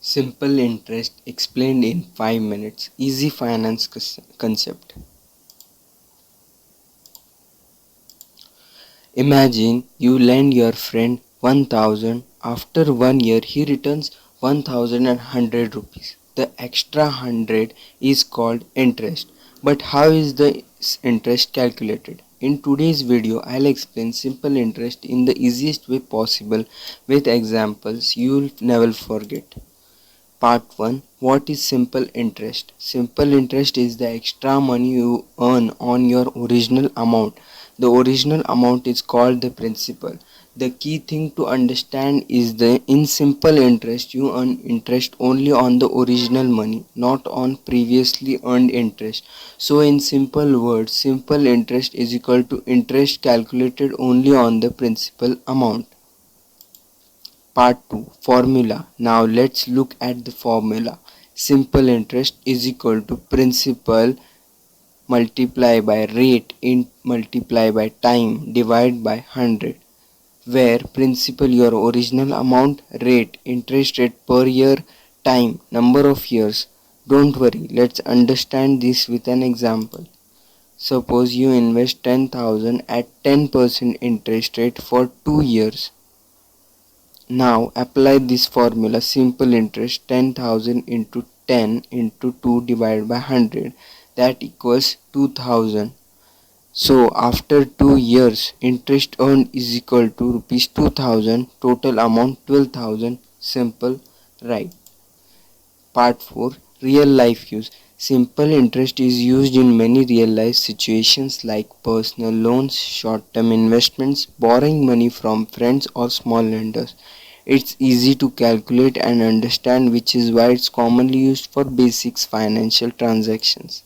Simple interest explained in 5 minutes. Easy finance concept. Imagine you lend your friend 1000. After 1 year, he returns 1100 rupees. The extra 100 is called interest. But how is the interest calculated? In today's video, I'll explain simple interest in the easiest way possible with examples you'll never forget. Part 1. What is simple interest? Simple interest is the extra money you earn on your original amount. The original amount is called the principal. The key thing to understand is that in simple interest you earn interest only on the original money, not on previously earned interest. So in simple words, simple interest is equal to interest calculated only on the principal amount. Part 2. Formula. Now let's look at the formula. Simple interest is equal to principal multiply by rate multiply by time divided by 100, where principal your original amount, rate interest rate per year, time number of years. Don't worry, let's understand this with an example. Suppose you invest 10,000 at 10% interest rate for 2 years. Now apply this formula. Simple interest 10,000 into 10 into 2 divided by 100, that equals 2000. So after 2 years interest earned is equal to rupees 2000, total amount 12,000. Simple, right? Part 4. Real life use. Simple interest is used in many real life situations like personal loans, short term investments, borrowing money from friends or small lenders. It's easy to calculate and understand, which is why it's commonly used for basics financial transactions.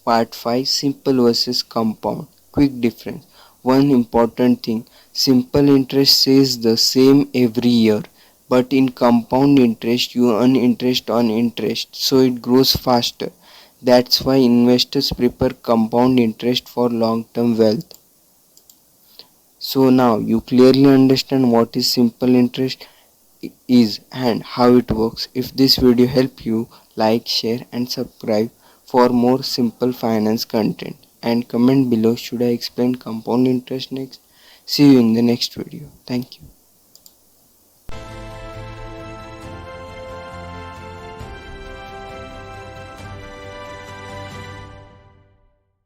Part 5. Simple versus compound. Quick difference. One important thing, simple interest stays the same every year, but in compound interest you earn interest on interest, so it grows faster. That's why investors prefer compound interest for long-term wealth. So now you clearly understand what is simple interest is and how it works. If this video helped you, like, share and subscribe for more simple finance content, and comment below should I explain compound interest next. See you in the next video. Thank you.